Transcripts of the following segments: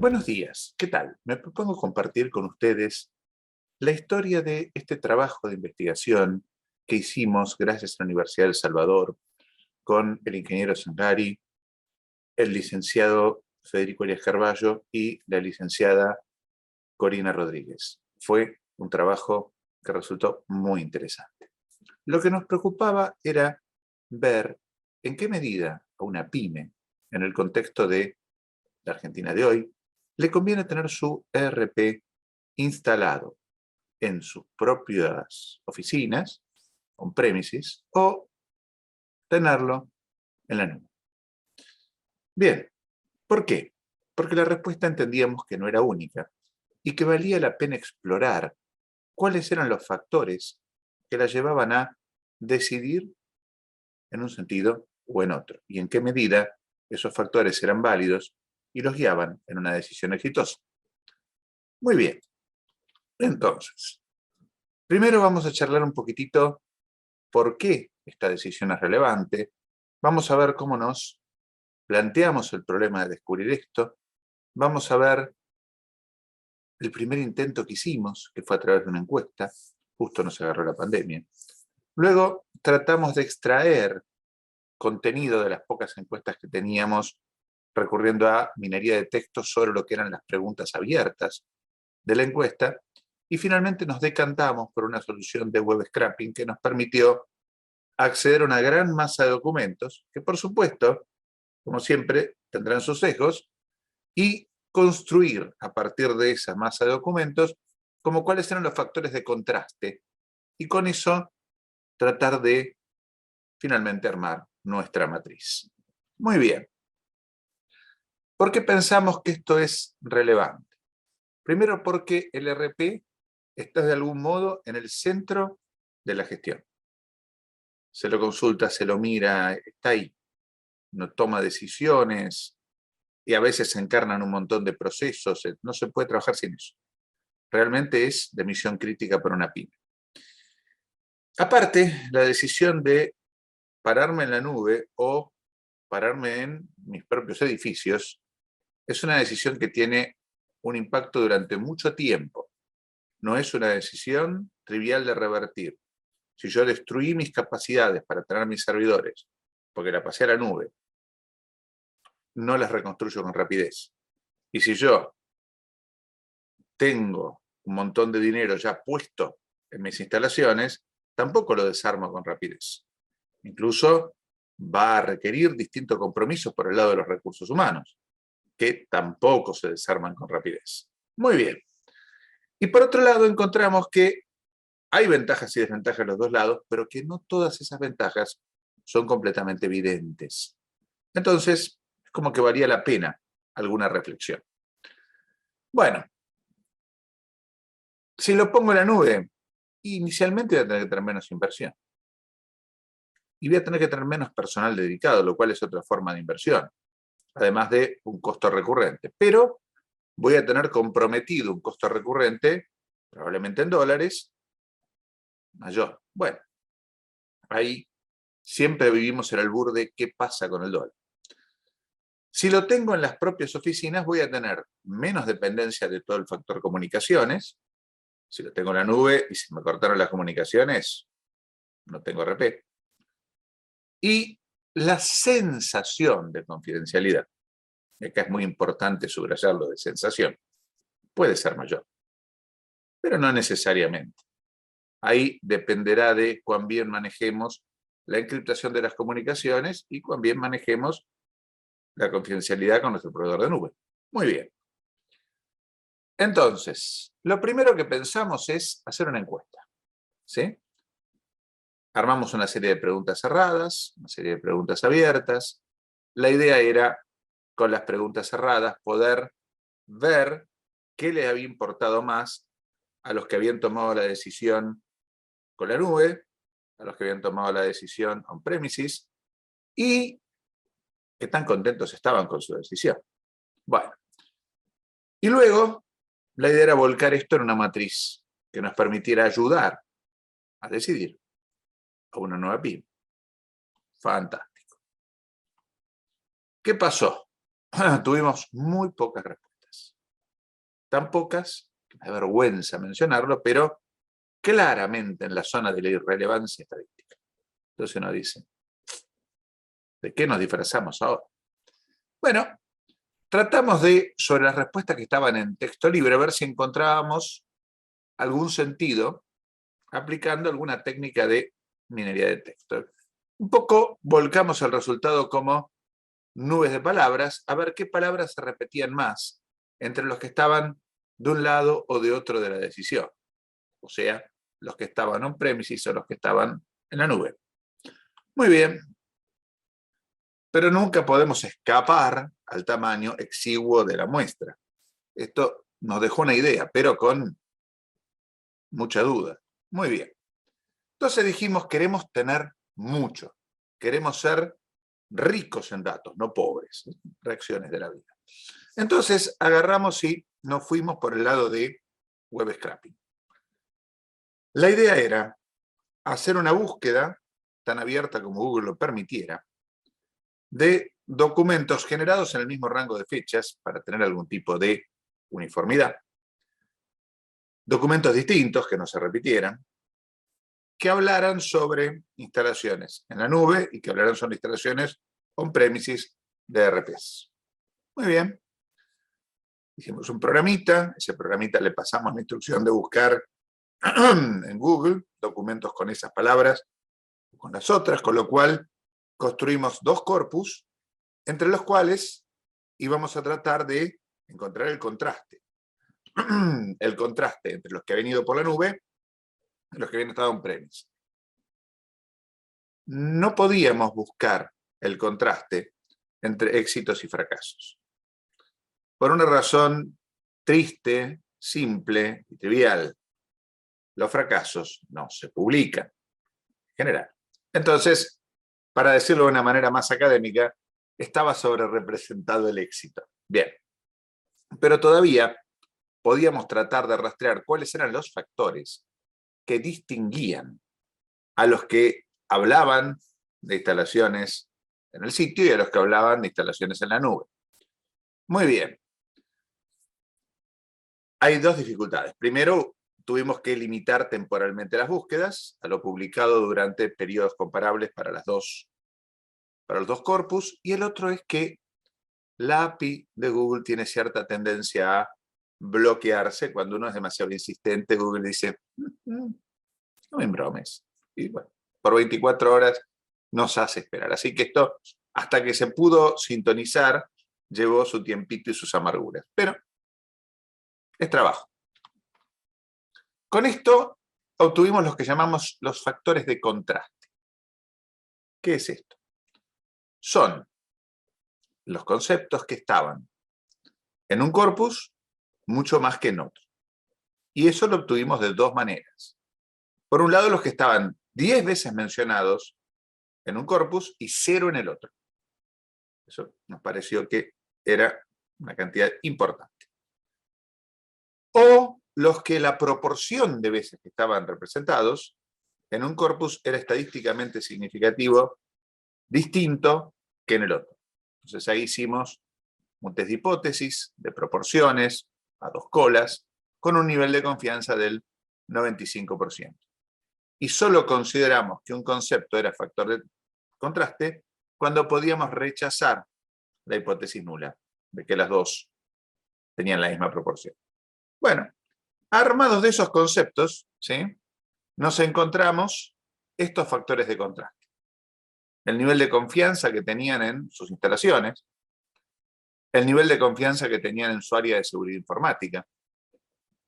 Buenos días, ¿qué tal? Me propongo compartir con ustedes la historia de este trabajo de investigación que hicimos gracias a la Universidad de El Salvador con el ingeniero Sangari, el licenciado Federico Arias Carballo y la licenciada Corina Rodríguez. Fue un trabajo que resultó muy interesante. Lo que nos preocupaba era ver en qué medida a una pyme, en el contexto de la Argentina de hoy, le conviene tener su ERP instalado en sus propias oficinas, on-premises, o tenerlo en la nube. Bien, ¿por qué? Porque la respuesta entendíamos que no era única y que valía la pena explorar cuáles eran los factores que la llevaban a decidir en un sentido o en otro, y en qué medida esos factores eran válidos y los guiaban en una decisión exitosa. Muy bien, entonces, primero vamos a charlar un poquitito por qué esta decisión es relevante. Vamos a ver cómo nos planteamos el problema de descubrir esto. Vamos a ver el primer intento que hicimos, que fue a través de una encuesta. Justo nos agarró la pandemia. Luego tratamos de extraer contenido de las pocas encuestas que teníamos recurriendo a minería de texto sobre lo que eran las preguntas abiertas de la encuesta. Y finalmente nos decantamos por una solución de web scraping que nos permitió acceder a una gran masa de documentos, que por supuesto, como siempre, tendrán sus sesgos, y construir a partir de esa masa de documentos como cuáles eran los factores de contraste, y con eso tratar de finalmente armar nuestra matriz. Muy bien. ¿Por qué pensamos que esto es relevante? Primero porque el ERP está de algún modo en el centro de la gestión. Se lo consulta, se lo mira, está ahí. No toma decisiones y a veces se encarnan un montón de procesos. No se puede trabajar sin eso. Realmente es de misión crítica para una pyme. Aparte, la decisión de pararme en la nube o pararme en mis propios edificios es una decisión que tiene un impacto durante mucho tiempo. No es una decisión trivial de revertir. Si yo destruí mis capacidades para tener mis servidores, porque la pasé a la nube, no las reconstruyo con rapidez. Y si yo tengo un montón de dinero ya puesto en mis instalaciones, tampoco lo desarmo con rapidez. Incluso va a requerir distintos compromisos por el lado de los recursos humanos, que tampoco se desarman con rapidez. Muy bien. Y por otro lado encontramos que hay ventajas y desventajas en los dos lados, pero que no todas esas ventajas son completamente evidentes. Entonces, es como que valía la pena alguna reflexión. Bueno, si lo pongo en la nube, inicialmente voy a tener que tener menos inversión. Y voy a tener que tener menos personal dedicado, lo cual es otra forma de inversión, además de un costo recurrente. Pero voy a tener comprometido un costo recurrente, probablemente en dólares, mayor. Bueno, ahí siempre vivimos el albur de qué pasa con el dólar. Si lo tengo en las propias oficinas, voy a tener menos dependencia de todo el factor comunicaciones. Si lo tengo en la nube y si me cortaron las comunicaciones, no tengo RP. Y la sensación de confidencialidad, acá es muy importante subrayarlo de sensación, puede ser mayor, pero no necesariamente. Ahí dependerá de cuán bien manejemos la encriptación de las comunicaciones y cuán bien manejemos la confidencialidad con nuestro proveedor de nube. Muy bien. Entonces, lo primero que pensamos es hacer una encuesta, ¿sí? Armamos una serie de preguntas cerradas, una serie de preguntas abiertas. La idea era, con las preguntas cerradas, poder ver qué les había importado más a los que habían tomado la decisión con la nube, a los que habían tomado la decisión on-premises, y qué tan contentos estaban con su decisión. Bueno, y luego la idea era volcar esto en una matriz que nos permitiera ayudar a decidir a una nueva pyme. Fantástico. ¿Qué pasó? Tuvimos muy pocas respuestas. tan pocas, que me da vergüenza mencionarlo, pero claramente en la zona de la irrelevancia estadística. Entonces uno dice, ¿de qué nos disfrazamos ahora? Bueno, tratamos de, sobre las respuestas que estaban en texto libre, ver si encontrábamos algún sentido aplicando alguna técnica de minería de texto. Un poco volcamos el resultado como nubes de palabras, a ver qué palabras se repetían más entre los que estaban de un lado o de otro de la decisión. O sea, los que estaban on-premises o los que estaban en la nube. Muy bien, pero nunca podemos escapar al tamaño exiguo de la muestra. Esto nos dejó una idea, pero con mucha duda. Muy bien. Entonces dijimos, queremos tener mucho. Queremos ser ricos en datos, no pobres. Reacciones de la vida. Entonces agarramos y nos fuimos por el lado de web scraping. La idea era hacer una búsqueda, tan abierta como Google lo permitiera, de documentos generados en el mismo rango de fechas, para tener algún tipo de uniformidad, documentos distintos que no se repitieran, que hablaran sobre instalaciones en la nube y que hablaran sobre instalaciones on-premises de ERPs. Muy bien. Hicimos un programita, ese programita le pasamos la instrucción de buscar en Google documentos con esas palabras, con las otras, con lo cual construimos dos corpus, entre los cuales íbamos a tratar de encontrar el contraste. El contraste entre los que han venido por la nube y los que habían estado on-premise. No podíamos buscar el contraste entre éxitos y fracasos. Por una razón triste, simple y trivial. Los fracasos no se publican, en general. Entonces, para decirlo de una manera más académica, estaba sobrerepresentado el éxito. Bien. Pero todavía podíamos tratar de rastrear cuáles eran los factores que distinguían a los que hablaban de instalaciones en el sitio y a los que hablaban de instalaciones en la nube. Muy bien. Hay dos dificultades. Primero, tuvimos que limitar temporalmente las búsquedas a lo publicado durante periodos comparables para los dos corpus, y el otro es que la API de Google tiene cierta tendencia a bloquearse cuando uno es demasiado insistente. Google dice, no me embromes. Y bueno, por 24 horas nos hace esperar. Así que esto, hasta que se pudo sintonizar, llevó su tiempito y sus amarguras. Pero es trabajo. Con esto obtuvimos los que llamamos los factores de contraste. ¿Qué es esto? Son los conceptos que estaban en un corpus mucho más que en otro. Y eso lo obtuvimos de dos maneras. Por un lado, los que estaban 10 veces mencionados en un corpus y 0 en el otro. Eso nos pareció que era una cantidad importante. O los que la proporción de veces que estaban representados en un corpus era estadísticamente significativo, distinto que en el otro. Entonces ahí hicimos un test de hipótesis, de proporciones, a dos colas, con un nivel de confianza del 95%. Y solo consideramos que un concepto era factor de contraste cuando podíamos rechazar la hipótesis nula, de que las dos tenían la misma proporción. Bueno, armados de esos conceptos, ¿sí?, nos encontramos estos factores de contraste. El nivel de confianza que tenían en sus instalaciones, el nivel de confianza que tenían en su área de seguridad informática,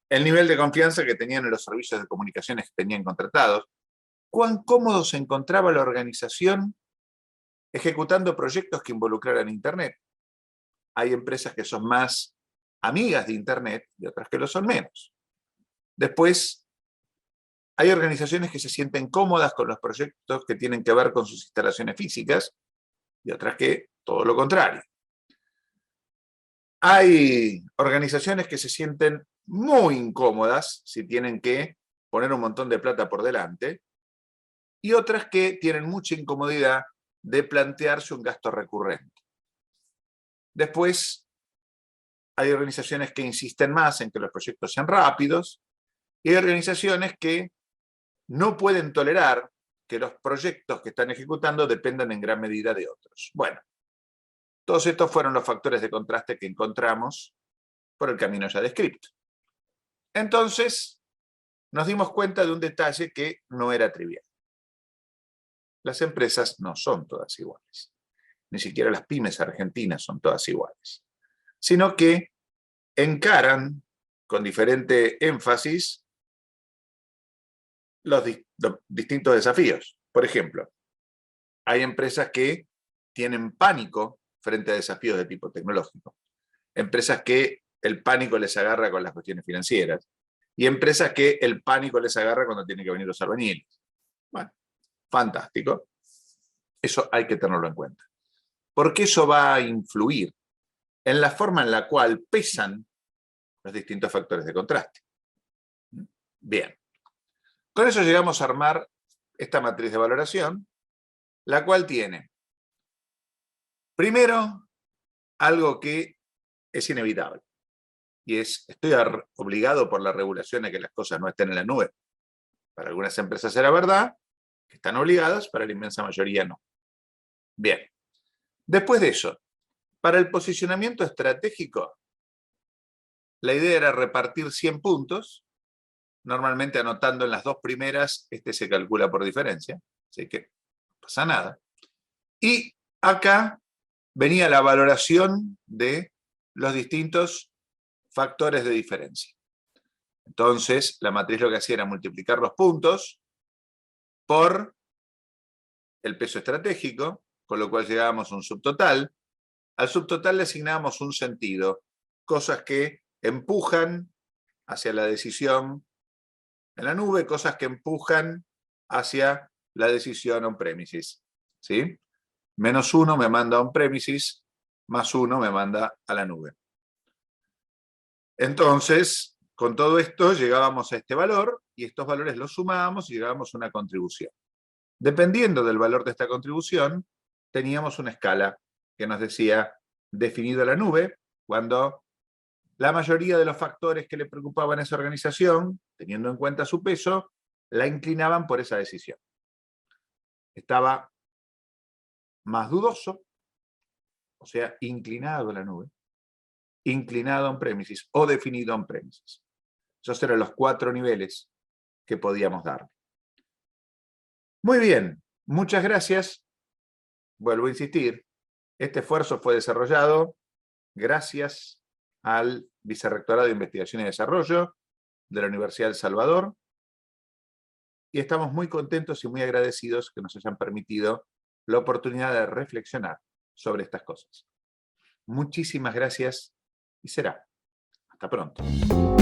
el nivel de confianza que tenían en los servicios de comunicaciones que tenían contratados, cuán cómodo se encontraba la organización ejecutando proyectos que involucraran Internet. Hay empresas que son más amigas de Internet y otras que lo son menos. Después, hay organizaciones que se sienten cómodas con los proyectos que tienen que ver con sus instalaciones físicas y otras que todo lo contrario. Hay organizaciones que se sienten muy incómodas si tienen que poner un montón de plata por delante y otras que tienen mucha incomodidad de plantearse un gasto recurrente. Después, hay organizaciones que insisten más en que los proyectos sean rápidos y hay organizaciones que no pueden tolerar que los proyectos que están ejecutando dependan en gran medida de otros. Bueno, todos estos fueron los factores de contraste que encontramos por el camino ya descrito. Entonces, nos dimos cuenta de un detalle que no era trivial. Las empresas no son todas iguales. Ni siquiera las pymes argentinas son todas iguales. Sino que encaran con diferente énfasis los distintos desafíos. Por ejemplo, hay empresas que tienen pánico frente a desafíos de tipo tecnológico. Empresas que el pánico les agarra con las cuestiones financieras. Y empresas que el pánico les agarra cuando tienen que venir los albañiles. Bueno, fantástico. Eso hay que tenerlo en cuenta. Porque eso va a influir en la forma en la cual pesan los distintos factores de contraste. Bien. Con eso llegamos a armar esta matriz de valoración, la cual tiene, primero, algo que es inevitable. Y es, estoy obligado por la regulación a que las cosas no estén en la nube. Para algunas empresas será verdad, que están obligadas, para la inmensa mayoría no. Bien. Después de eso, para el posicionamiento estratégico, la idea era repartir 100 puntos, normalmente anotando en las dos primeras, este se calcula por diferencia, así que no pasa nada. Y acá venía la valoración de los distintos factores de diferencia. Entonces, la matriz lo que hacía era multiplicar los puntos por el peso estratégico, con lo cual llegábamos a un subtotal. Al subtotal le asignábamos un sentido, cosas que empujan hacia la decisión en la nube, cosas que empujan hacia la decisión on-premises. ¿Sí? -1 me manda a on-premises, +1 me manda a la nube. Entonces, con todo esto llegábamos a este valor y estos valores los sumábamos y llegábamos a una contribución. Dependiendo del valor de esta contribución, teníamos una escala que nos decía definido a la nube, cuando la mayoría de los factores que le preocupaban a esa organización, teniendo en cuenta su peso, la inclinaban por esa decisión. Estaba más dudoso, o sea, inclinado a la nube, inclinado on-premises o definido on-premises. Esos eran los 4 niveles que podíamos darle. Muy bien, muchas gracias. Vuelvo a insistir, este esfuerzo fue desarrollado gracias al Vicerrectorado de Investigación y Desarrollo de la Universidad del Salvador y estamos muy contentos y muy agradecidos que nos hayan permitido la oportunidad de reflexionar sobre estas cosas. Muchísimas gracias y será. Hasta pronto.